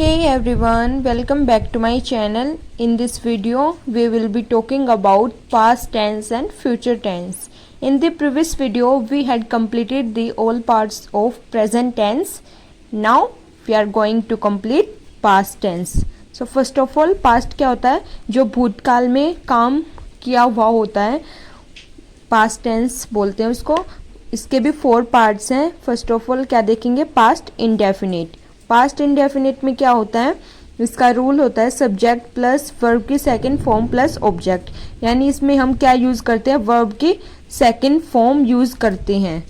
Hey everyone, welcome back to my channel. In this video, we will be talking about past tense and future tense. In the previous video, we had completed the all parts of present tense. Now, we are going to complete past tense. So first of all, past क्या होता है? जो भूतकाल में काम किया हुआ होता है, past tense बोलते हैं उसको. इसके भी 4 पार्ट्स हैं. फर्स्ट ऑफ ऑल क्या देखेंगे? Past indefinite. पास्ट इंडेफिनिट में क्या होता है? इसका रूल होता है सब्जेक्ट प्लस वर्ब की सेकंड फॉर्म प्लस ऑब्जेक्ट. यानी इसमें हम क्या यूज करते हैं? वर्ब की सेकंड फॉर्म यूज करते हैं.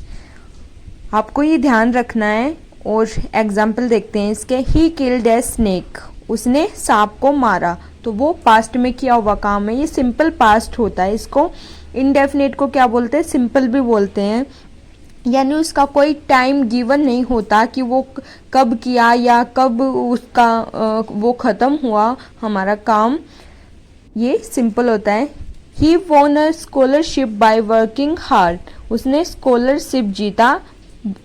आपको ये ध्यान रखना है. और एग्जाम्पल देखते हैं इसके. He killed a snake. उसने सांप को मारा. तो वो पास्ट में किया हुआ काम है. ये सिंपल पास्ट होता है. इसको इंडेफिनिट को क्या बोलते हैं? सिंपल भी बोलते हैं. यानी उसका कोई टाइम गिवन नहीं होता कि वो कब किया या कब उसका वो ख़त्म हुआ हमारा काम. ये सिंपल होता है. He won a scholarship by working hard. उसने स्कॉलरशिप जीता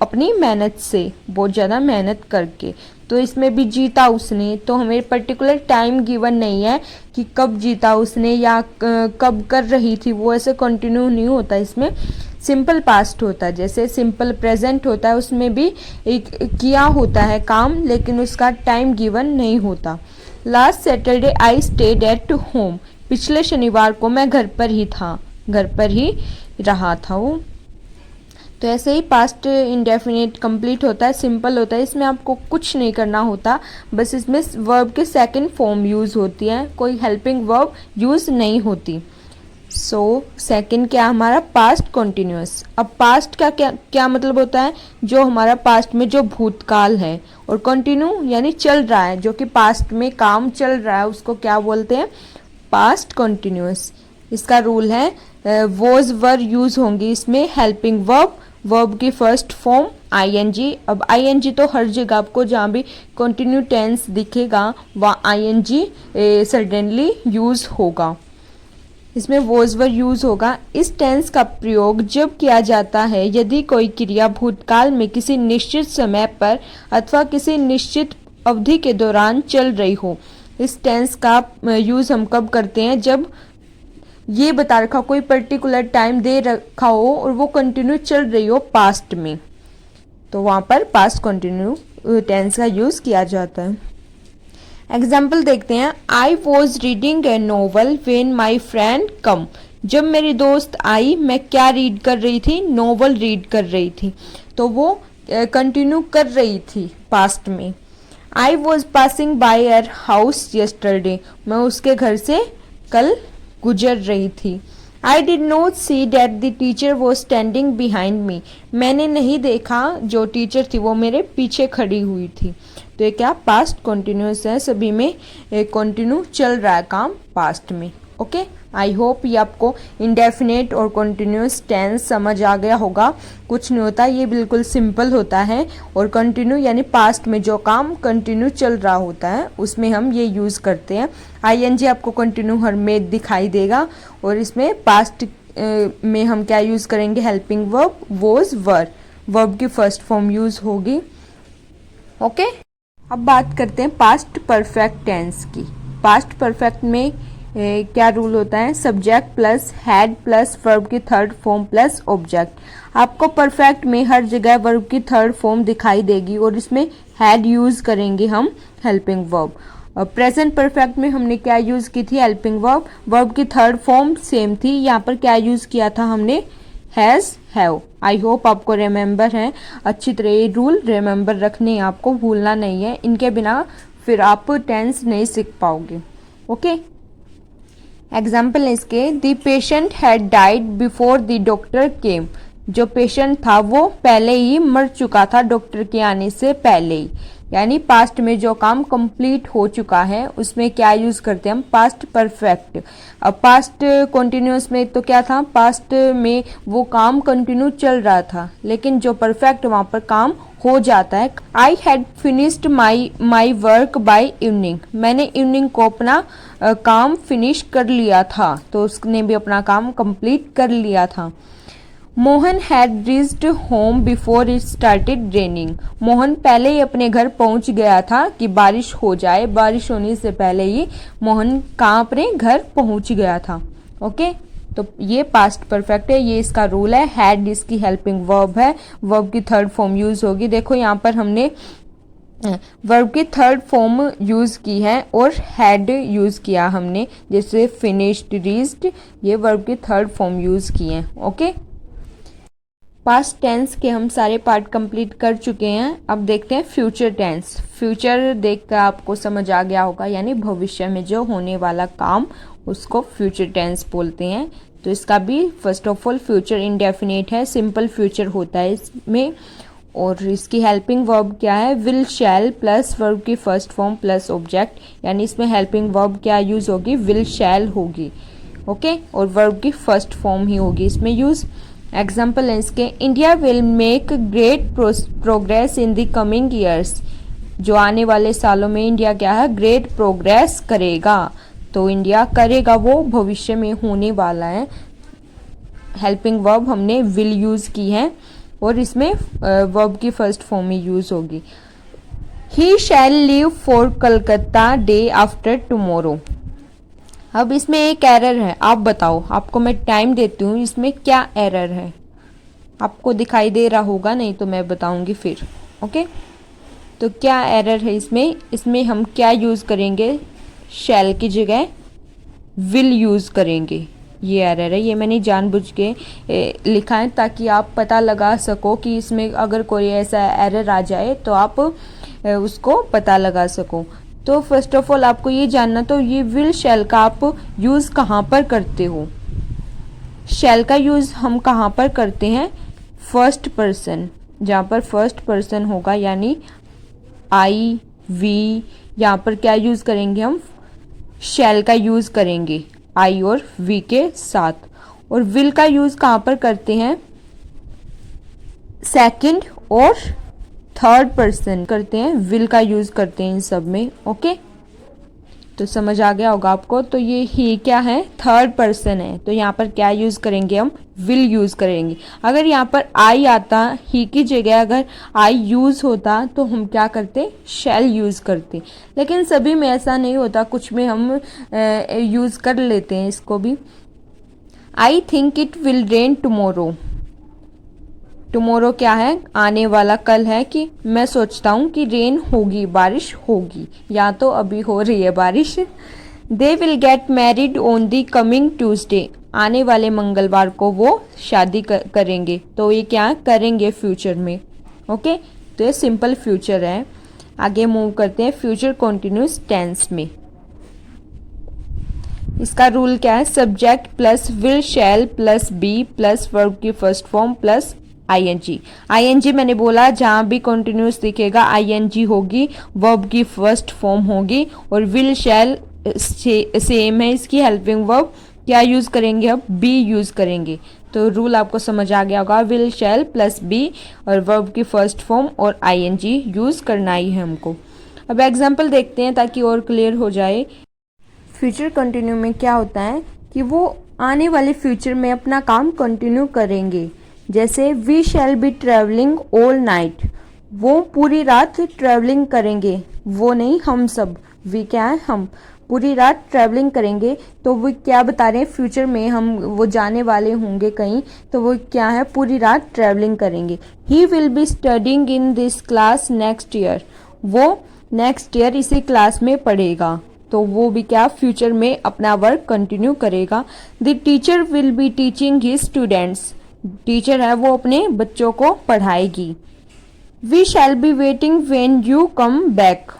अपनी मेहनत से, बहुत ज़्यादा मेहनत करके. तो इसमें भी जीता उसने. तो हमें पर्टिकुलर टाइम गिवन नहीं है कि कब जीता उसने या कब कर रही थी वो. ऐसे कंटिन्यू नहीं होता. इसमें सिंपल पास्ट होता है. जैसे सिंपल प्रेजेंट होता है, उसमें भी एक किया होता है काम, लेकिन उसका टाइम गिवन नहीं होता. Last Saturday I stayed at home. पिछले शनिवार को मैं घर पर ही था, घर पर ही रहा था वो. तो ऐसे ही पास्ट इंडेफिनिट कंप्लीट होता है. सिंपल होता है. इसमें आपको कुछ नहीं करना होता. बस इसमें वर्ब के सेकंड फॉर्म यूज़ होती है. कोई हेल्पिंग वर्ब यूज़ नहीं होती. सो सेकंड क्या हमारा? Past continuous. अब पास्ट का क्या मतलब होता है? जो हमारा पास्ट में जो भूतकाल है. और कंटिन्यू यानी चल रहा है, जो कि पास्ट में काम चल रहा है, उसको क्या बोलते हैं? Past continuous. इसका रूल है वॉज वर यूज होंगी इसमें. हेल्पिंग वर्ब, वर्ब की फर्स्ट फॉर्म आईएनजी. अब आईएनजी तो हर जगह आपको जहाँ भी कंटिन्यू टेंस दिखेगा वहाँ आईएनजी सडनली यूज होगा. इसमें वॉज वर यूज होगा. इस टेंस का प्रयोग जब किया जाता है यदि कोई क्रिया भूतकाल में किसी निश्चित समय पर अथवा किसी निश्चित अवधि के दौरान चल रही हो. इस टेंस का यूज हम कब करते हैं? जब ये बता रखा कोई पर्टिकुलर टाइम दे रखा हो और वो कंटिन्यू चल रही हो पास्ट में, तो वहाँ पर पास्ट कंटिन्यू टेंस का यूज किया जाता है. एग्जाम्पल देखते हैं. I was reading a novel when my friend come. जब मेरी दोस्त आई मैं क्या रीड कर रही थी? नोवेल रीड कर रही थी. तो वो कंटिन्यू कर रही थी पास्ट में. I was passing by your house yesterday. मैं उसके घर से कल गुजर रही थी. I did not see that the teacher was standing behind me. मैंने नहीं देखा जो टीचर थी वो मेरे पीछे खड़ी हुई थी. तो ये क्या? पास्ट कंटिन्यूअस है. सभी में कंटिन्यू चल रहा है काम पास्ट में. ओके, आई होप ये आपको इंडेफिनेट और कंटिन्यूअस टेंस समझ आ गया होगा. कुछ नहीं होता, ये बिल्कुल सिंपल होता है. और कंटिन्यू यानी पास्ट में जो काम कंटिन्यू चल रहा होता है उसमें हम ये यूज़ करते हैं. आईएनजी आपको कंटिन्यू हर में दिखाई देगा. और इसमें पास्ट में हम क्या यूज़ करेंगे? Helping verb, was, were. Verb की फर्स्ट फॉर्म यूज़ होगी. ओके, अब बात करते हैं पास्ट परफेक्ट टेंस की. पास्ट परफेक्ट में क्या रूल होता है? Subject plus had plus verb की थर्ड फॉर्म प्लस ऑब्जेक्ट. आपको परफेक्ट में हर जगह वर्ब की थर्ड फॉर्म दिखाई देगी और इसमें हैड यूज करेंगे हम हेल्पिंग वर्ब. प्रेजेंट परफेक्ट में हमने क्या यूज की थी? Helping verb. वर्ब की थर्ड फॉर्म सेम थी. यहाँ पर क्या यूज किया था हमने? Has, have. आई होप आपको रिमेंबर है. अच्छी तरह ये रूल रिमेंबर रखने हैं, आपको भूलना नहीं है. इनके बिना फिर आप टेंस नहीं सीख पाओगे. ओके, एग्जाम्पल इसके. The patient had died before the doctor केम. जो पेशेंट था वो पहले ही मर चुका था डॉक्टर के आने से पहले ही. यानी पास्ट में जो काम कंप्लीट हो चुका है उसमें क्या यूज करते हैं हम? Past perfect. अब पास्ट कंटिन्यूअस में तो क्या था? पास्ट में वो काम कंटिन्यू चल रहा था, लेकिन जो परफेक्ट वहां पर काम हो जाता है. I had finished my work by evening. मैंने इवनिंग को अपना काम फिनिश कर लिया था. तो उसने भी अपना काम कंप्लीट कर लिया था. Mohan had reached home before it started raining. Mohan पहले ही अपने घर पहुंच गया था कि बारिश हो जाए, बारिश होने से पहले ही मोहन कहाँ अपने घर पहुंच गया था। ओके, तो ये पास्ट परफेक्ट है, ये इसका रूल है। हैड इसकी हेल्पिंग वर्ब है, वर्ब की थर्ड फॉर्म यूज होगी। देखो यहाँ पर हमने वर्ब की थर्ड फॉर्म यूज़ की है और हैड यूज़ किया हमने, जैसे फिनिश्ड, रीच्ड, ये वर्ब की थर्ड फॉर्म यूज़ की है। ओके, पास्ट टेंस के हम सारे पार्ट कंप्लीट कर चुके हैं। अब देखते हैं फ्यूचर टेंस। फ्यूचर देखकर आपको समझ आ गया होगा, यानी भविष्य में जो होने वाला काम उसको फ्यूचर टेंस बोलते हैं। तो इसका भी first of all future indefinite है, सिंपल फ्यूचर होता है इसमें। और इसकी हेल्पिंग वर्ब क्या है, विल शैल प्लस वर्ब की फर्स्ट फॉर्म प्लस ऑब्जेक्ट, यानी इसमें हेल्पिंग वर्ब क्या यूज़ होगी, विल शैल होगी। ओके, और वर्ब की फर्स्ट फॉर्म ही होगी इसमें यूज़। एग्जाम्पल है इसके, India will make great progress in the coming years. जो आने वाले सालों में इंडिया क्या है, ग्रेट प्रोग्रेस करेगा। तो इंडिया करेगा वो भविष्य में होने वाला है। हेल्पिंग वर्ब हमने विल यूज़ की है और इसमें वर्ब की फर्स्ट फॉर्म ही यूज होगी। He shall leave for Calcutta day after tomorrow. अब इसमें एक एरर है, आप बताओ, आपको मैं टाइम देती हूँ, इसमें क्या एरर है? आपको दिखाई दे रहा होगा, नहीं तो मैं बताऊंगी फिर। ओके, तो क्या एरर है इसमें? इसमें हम क्या यूज करेंगे, शैल की जगह विल यूज करेंगे। ये एरर है, ये मैंने जानबूझ के लिखा है ताकि आप पता लगा सको कि इसमें अगर कोई ऐसा एरर आ जाए तो आप उसको पता लगा सको। तो फर्स्ट ऑफ ऑल आपको ये जानना, तो ये विल शैल का आप यूज़ कहाँ पर करते हो? शैल का यूज़ हम कहाँ पर करते हैं? फर्स्ट पर्सन, जहाँ पर फर्स्ट पर्सन होगा, यानी आई, वी, यहाँ पर क्या यूज़ करेंगे हम? शैल का यूज़ करेंगे आई और वी के साथ। और विल का यूज कहाँ पर करते हैं? सेकंड और थर्ड पर्सन करते हैं, विल का यूज करते हैं इन सब में। ओके, तो समझ आ गया होगा आपको। तो ये ही क्या है, थर्ड पर्सन है, तो यहाँ पर क्या यूज करेंगे हम? विल यूज करेंगे। अगर यहाँ पर आई आता, ही की जगह अगर आई यूज होता तो हम क्या करते? शैल यूज करते। लेकिन सभी में ऐसा नहीं होता, कुछ में हम यूज कर लेते हैं इसको भी। I think it will rain tomorrow. Tomorrow क्या है? आने वाला, कल है, कि मैं सोचता हूँ कि रेन होगी, बारिश होगी, या तो अभी हो रही है बारिश। They will get married on the coming Tuesday. आने वाले मंगलवार को वो शादी करेंगे। तो ये क्या करेंगे फ्यूचर में। ओके, तो ये सिंपल फ्यूचर है। आगे मूव करते हैं फ्यूचर कॉन्टिन्यूस टेंस में। इसका रूल क्या है? Subject plus will shall plus be plus verb की first form plus ING. ING मैंने बोला जहां भी कॉन्टिन्यूस दिखेगा आईएनजी होगी, वर्ब की फर्स्ट फॉर्म होगी। और विल शैल सेम है, इसकी हेल्पिंग वर्ब क्या यूज करेंगे? अब बी यूज करेंगे। तो रूल आपको समझ आ गया होगा, विल शैल प्लस बी और वर्ब की फर्स्ट फॉर्म और आईएनजी यूज करना ही है हमको। अब एग्जाम्पल देखते हैं ताकि और क्लियर हो जाए। फ्यूचर कंटिन्यू में क्या होता है कि वो आने वाले फ्यूचर में अपना काम कंटिन्यू करेंगे। जैसे we shall be travelling all night, वो पूरी रात ट्रेवलिंग करेंगे। वो नहीं, हम सब, वी क्या है? हम पूरी रात ट्रेवलिंग करेंगे। तो वो क्या बता रहे हैं? फ्यूचर में हम वो जाने वाले होंगे कहीं, तो वो क्या है? पूरी रात ट्रेवलिंग करेंगे। He will be studying in this class next year, वो नेक्स्ट ईयर इसी क्लास में पढ़ेगा। तो वो भी क्या? फ्यूचर में अपना वर्क कंटिन्यू करेगा। The teacher will be teaching his students, teacher है वो अपने बच्चों को पढ़ाएगी। We shall be waiting when you come back,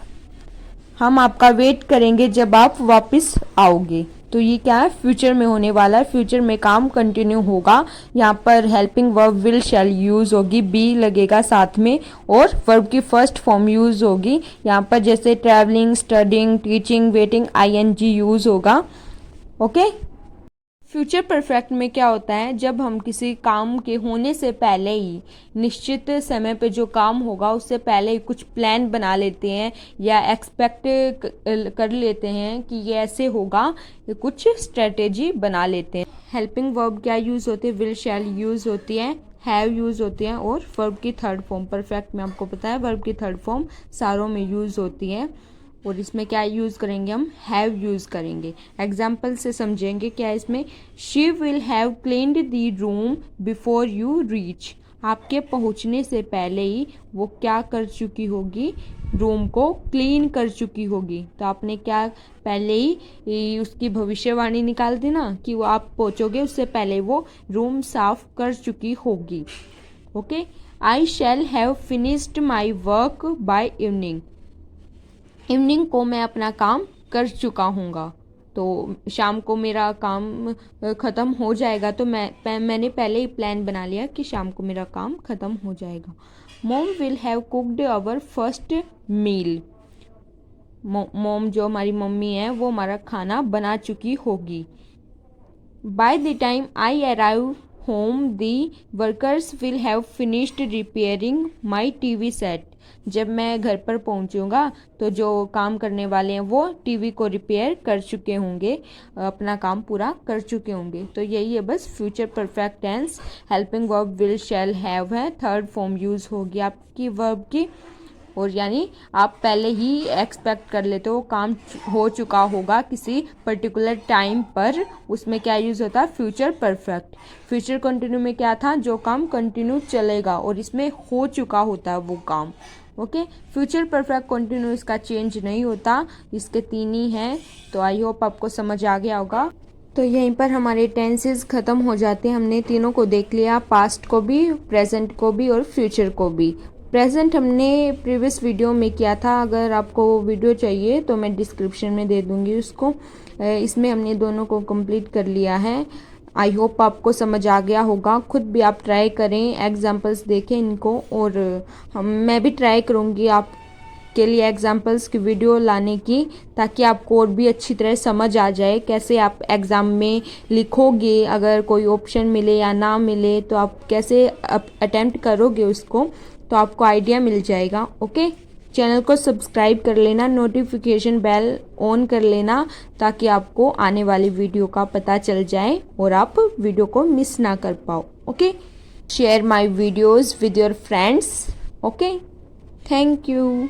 हम आपका वेट करेंगे जब आप वापस आओगे। तो ये क्या है? फ्यूचर में होने वाला है, फ्यूचर में काम कंटिन्यू होगा। यहाँ पर helping verb will shall use होगी, बी लगेगा साथ में और वर्ब की फर्स्ट फॉर्म यूज होगी। यहाँ पर जैसे travelling, studying, teaching, waiting, ING use होगा। ओके, फ्यूचर परफेक्ट में क्या होता है, जब हम किसी काम के होने से पहले ही, निश्चित समय पे जो काम होगा उससे पहले ही कुछ प्लान बना लेते हैं या एक्सपेक्ट कर लेते हैं कि ये ऐसे होगा, कुछ स्ट्रेटेजी बना लेते हैं। हेल्पिंग वर्ब क्या यूज़ होती है, विल शैल यूज़ होती है, हैव यूज़ होती है, और वर्ब की थर्ड फॉर्म परफेक्ट में आपको पता है वर्ब की थर्ड फॉर्म सारों में यूज़ होती है। और इसमें क्या यूज़ करेंगे, हम हैव यूज़ करेंगे। एग्जाम्पल से समझेंगे क्या इसमें, she will have cleaned the room before you reach. आपके पहुंचने से पहले ही वो क्या कर चुकी होगी, रूम को क्लीन कर चुकी होगी। तो आपने क्या पहले ही उसकी भविष्यवाणी निकाल दी ना, कि वो आप पहुंचोगे उससे पहले वो रूम साफ कर चुकी होगी। Okay, I shall have finished my work by evening. Evening को मैं अपना काम कर चुका हूँगा, तो शाम को मेरा काम ख़त्म हो जाएगा। तो मैंने पहले ही प्लान बना लिया कि शाम को मेरा काम ख़त्म हो जाएगा। Mom will have cooked our first meal. Mom जो हमारी मम्मी है वो हमारा खाना बना चुकी होगी। By the time I arrive home the workers will have finished repairing my TV set. जब मैं घर पर पहुंचूंगा तो जो काम करने वाले हैं वो टीवी को रिपेयर कर चुके होंगे, अपना काम पूरा कर चुके होंगे। तो यही है बस future perfect tense. Helping verb will shall have है, थर्ड फॉर्म यूज़ होगी आपकी वर्ब की, और यानी आप पहले ही एक्सपेक्ट कर लेते हो काम हो चुका होगा किसी पर्टिकुलर टाइम पर, उसमें क्या यूज़ होता है, फ्यूचर परफेक्ट। फ्यूचर कंटिन्यू में क्या था, जो काम कंटिन्यू चलेगा, और इसमें हो चुका होता है वो काम। ओके, फ्यूचर परफेक्ट कंटिन्यू इसका चेंज नहीं होता, इसके तीन ही हैं। तो आई होप आपको समझ आ गया होगा। तो यहीं पर हमारे टेंसेस ख़त्म हो जाते हैं। हमने तीनों को देख लिया, पास्ट को भी, प्रेजेंट को भी और फ्यूचर को भी। प्रेजेंट हमने प्रीवियस वीडियो में किया था, अगर आपको वो वीडियो चाहिए तो मैं डिस्क्रिप्शन में दे दूँगी उसको। इसमें हमने दोनों को कंप्लीट कर लिया है। आई होप आपको समझ आ गया होगा। खुद भी आप ट्राई करें, एग्जांपल्स देखें इनको, और मैं भी ट्राई करूँगी आपके लिए एग्जांपल्स की वीडियो लाने की, ताकि आपको और भी अच्छी तरह समझ आ जाए कैसे आप एग्ज़ाम में लिखोगे। अगर कोई ऑप्शन मिले या ना मिले तो आप कैसे अटेम्प्ट करोगे उसको, तो आपको आइडिया मिल जाएगा। ओके, चैनल को सब्सक्राइब कर लेना, नोटिफिकेशन बेल ऑन कर लेना, ताकि आपको आने वाली वीडियो का पता चल जाए और आप वीडियो को मिस ना कर पाओ। Okay, share my videos with your friends. Okay, thank you.